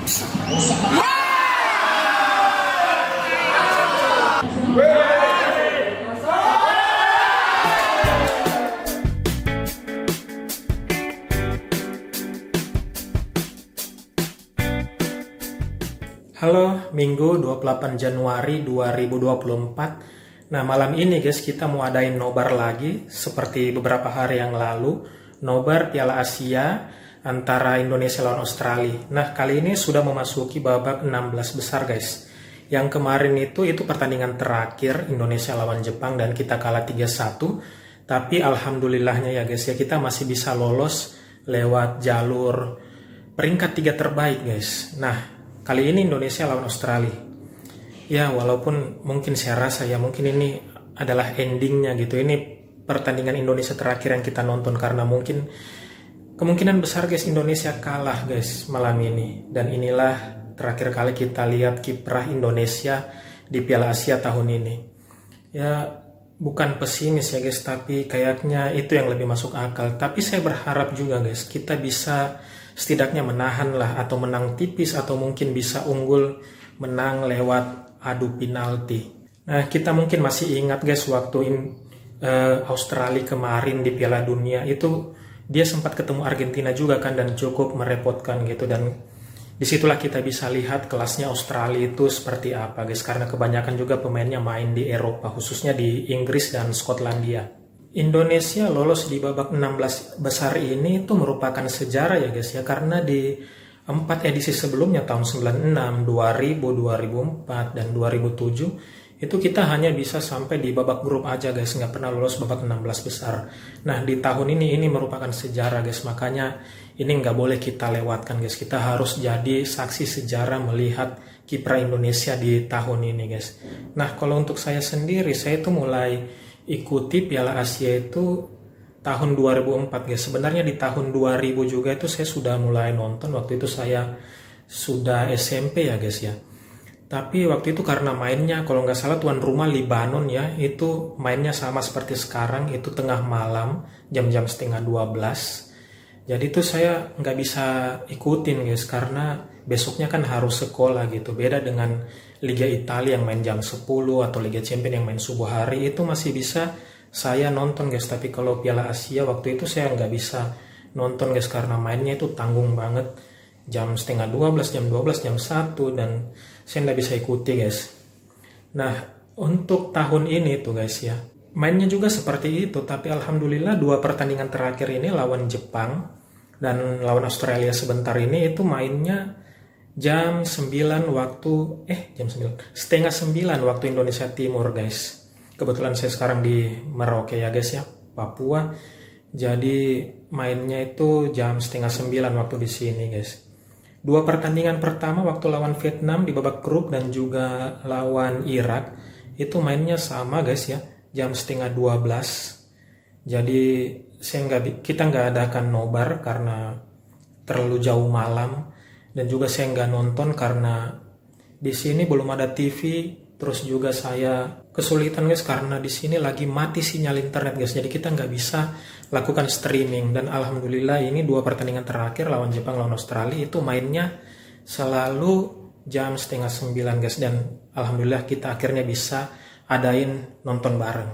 Halo, Minggu 28 Januari 2024. Nah, malam ini guys, kita mau adain nobar lagi seperti beberapa hari yang lalu. Nobar Piala Asia antara Indonesia lawan Australia. Nah, kali ini sudah memasuki babak 16 besar guys. Yang kemarin itu pertandingan terakhir Indonesia lawan Jepang dan kita kalah 3-1. Tapi alhamdulillahnya ya guys, ya kita masih bisa lolos lewat jalur peringkat 3 terbaik guys. Nah, kali ini Indonesia lawan Australia. Ya, walaupun mungkin saya rasa ya mungkin ini adalah endingnya gitu. Ini pertandingan Indonesia terakhir yang kita nonton karena mungkin kemungkinan besar guys Indonesia kalah guys malam ini. Dan inilah terakhir kali kita lihat kiprah Indonesia di Piala Asia tahun ini. Ya, bukan pesimis ya guys, tapi kayaknya itu yang lebih masuk akal. Tapi saya berharap juga guys kita bisa setidaknya menahan lah atau menang tipis atau mungkin bisa unggul menang lewat adu penalti. Nah, kita mungkin masih ingat guys waktu Australia kemarin di Piala Dunia itu dia sempat ketemu Argentina juga kan dan cukup merepotkan gitu, dan disitulah kita bisa lihat kelasnya Australia itu seperti apa guys, karena kebanyakan juga pemainnya main di Eropa khususnya di Inggris dan Skotlandia. Indonesia lolos di babak 16 besar ini itu merupakan sejarah ya guys ya, karena di 4 edisi sebelumnya tahun 96, 2000, 2004, dan 2007 itu kita hanya bisa sampai di babak grup aja guys, nggak pernah lolos babak 16 besar. Nah, di tahun ini merupakan sejarah guys, makanya ini nggak boleh kita lewatkan guys. Kita harus jadi saksi sejarah melihat kiprah Indonesia di tahun ini guys. Nah, kalau untuk saya sendiri, saya itu mulai ikuti Piala Asia itu tahun 2004 guys. Sebenarnya di tahun 2000 juga itu saya sudah mulai nonton, waktu itu saya sudah SMP ya guys ya. Tapi waktu itu karena mainnya kalau nggak salah tuan rumah Libanon ya, itu mainnya sama seperti sekarang, itu tengah malam jam-jam setengah 12. Jadi itu saya nggak bisa ikutin guys karena besoknya kan harus sekolah gitu. Beda dengan Liga Italia yang main jam 10 atau Liga Champions yang main subuh hari, itu masih bisa saya nonton guys. Tapi kalau Piala Asia waktu itu saya nggak bisa nonton guys karena mainnya itu tanggung banget, jam setengah 12, jam 12, jam 1, dan saya nggak bisa ikuti guys. Nah, untuk tahun ini tuh guys ya, mainnya juga seperti itu, tapi alhamdulillah 2 pertandingan terakhir ini lawan Jepang dan lawan Australia sebentar ini itu mainnya jam 9 waktu jam 9 setengah 9 waktu Indonesia Timur guys. Kebetulan saya sekarang di Merauke ya guys ya, Papua. Jadi mainnya itu jam setengah 9 waktu di sini guys. 2 pertandingan pertama waktu lawan Vietnam di babak grup dan juga lawan Irak itu mainnya sama guys ya, jam setengah 12. Jadi kita nggak adakan nobar karena terlalu jauh malam, dan juga saya nggak nonton karena di sini belum ada TV. Terus juga saya kesulitan guys karena di sini lagi mati sinyal internet guys, jadi kita nggak bisa lakukan streaming. Dan alhamdulillah ini 2 pertandingan terakhir lawan Jepang, lawan Australia itu mainnya selalu jam setengah 9 guys, dan alhamdulillah kita akhirnya bisa adain nonton bareng.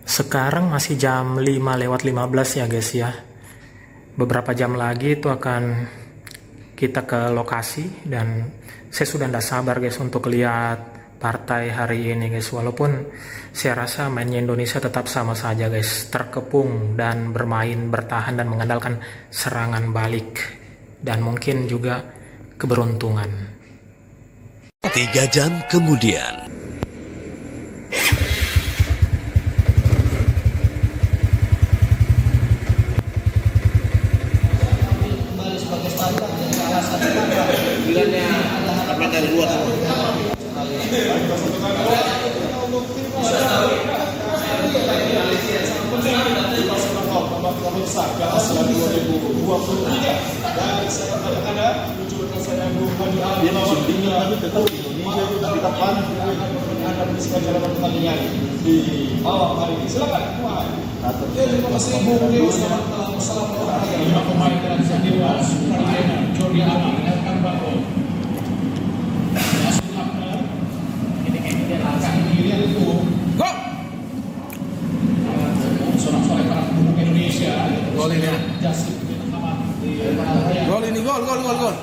Sekarang masih jam 5:15 ya guys ya. Beberapa jam lagi itu akan kita ke lokasi, dan saya sudah tidak sabar guys untuk lihat partai hari ini guys. Walaupun saya rasa mainnya Indonesia tetap sama saja guys, terkepung dan bermain bertahan dan mengandalkan serangan balik dan mungkin juga keberuntungan. 3 jam kemudian. Dan saya ada lucu saya tetap Indonesia juga kita panas akan bisa jalan pertandingan di hari ini. Silakan. Terima kasih Bung Leo, selamat olahraga. 5 pemain dan Sandiwara, Sukardiana, Jordi Aman, Elkan Bako, gol.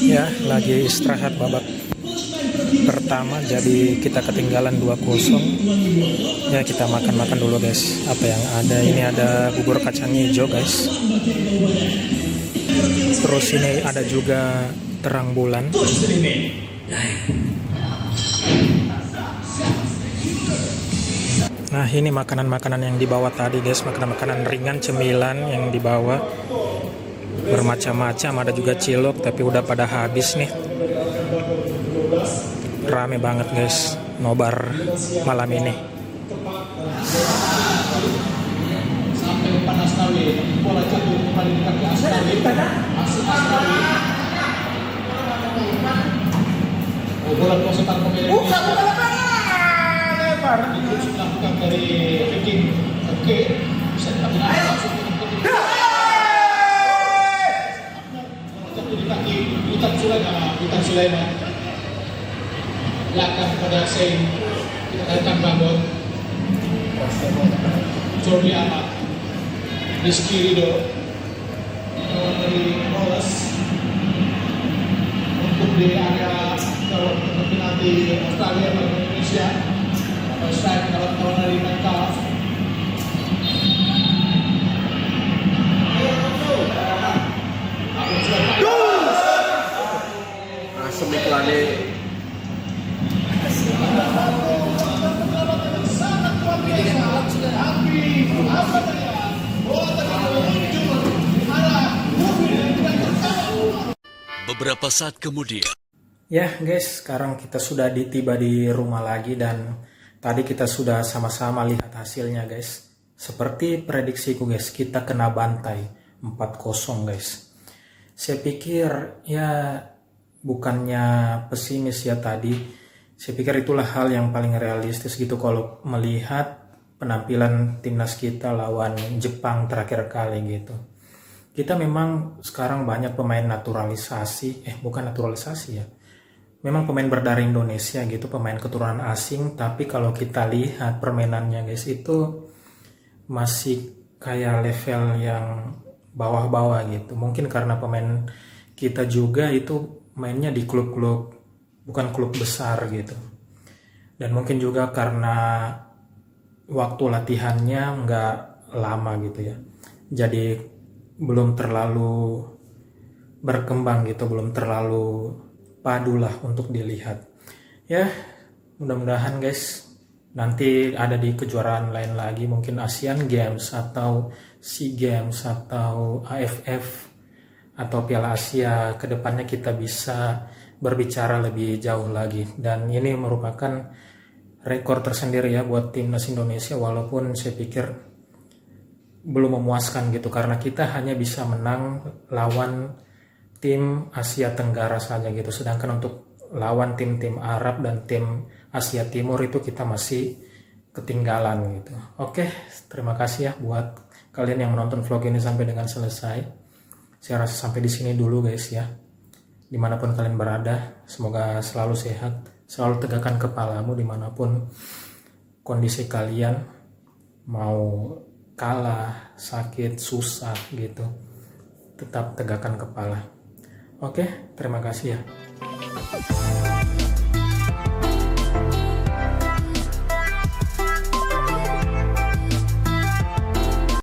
Ya, lagi istirahat babak pertama, jadi kita ketinggalan 2-0. Ya, kita makan-makan dulu guys. Apa yang ada? Ini ada bubur kacang hijau guys. Terus ini ada juga terang bulan. Nah, ini makanan-makanan yang dibawa tadi guys, makanan-makanan ringan, cemilan yang dibawa. Bermacam-macam, ada juga cilok tapi udah pada habis nih. Rame banget guys nobar malam ini. Sampai depan Astawi, bola jatuh kembali di kaki Astawi. Astawi. Oh, bola posetan pemilik Indonesia. Itu dilakukan dari Viking. Oke, bisa dilakukan langsung jatuh di kaki Witan Sulaiman. Belakang pada Sein, kita katakan Bambon. Jordi Amat, Rizky Ridho, kawan dari Roles untuk di area kawan penalti Australia dan Indonesia. Strike kawan-kawan dari Metcalf. Asem iklane. Beberapa saat kemudian. Ya guys, sekarang kita sudah tiba di rumah lagi dan tadi kita sudah sama-sama lihat hasilnya guys. Seperti prediksiku guys, kita kena bantai 4-0 guys. Saya pikir ya bukannya pesimis ya tadi. Saya pikir itulah hal yang paling realistis gitu kalau melihat penampilan timnas kita lawan Jepang terakhir kali gitu. Kita memang sekarang banyak pemain naturalisasi, bukan naturalisasi ya. Memang pemain berdarah Indonesia gitu, pemain keturunan asing, tapi kalau kita lihat permainannya guys itu masih kayak level yang bawah-bawah gitu. Mungkin karena pemain kita juga itu mainnya di klub-klub, bukan klub besar gitu. Dan mungkin juga karena waktu latihannya nggak lama gitu ya. Jadi belum terlalu berkembang gitu, belum terlalu padulah untuk dilihat. Ya, mudah-mudahan guys nanti ada di kejuaraan lain lagi, mungkin Asian Games atau SEA Games atau AFF atau Piala Asia, kedepannya kita bisa berbicara lebih jauh lagi. Dan ini merupakan rekor tersendiri ya buat timnas Indonesia, walaupun saya pikir belum memuaskan gitu karena kita hanya bisa menang lawan tim Asia Tenggara saja gitu, sedangkan untuk lawan tim-tim Arab dan tim Asia Timur itu kita masih ketinggalan gitu. Oke, terima kasih ya buat kalian yang menonton vlog ini sampai dengan selesai. Saya rasa sampai di sini dulu guys ya. Dimanapun kalian berada, semoga selalu sehat, selalu tegakkan kepalamu dimanapun kondisi kalian, mau kalah, sakit, susah gitu. Tetap tegakkan kepala. Oke, terima kasih ya.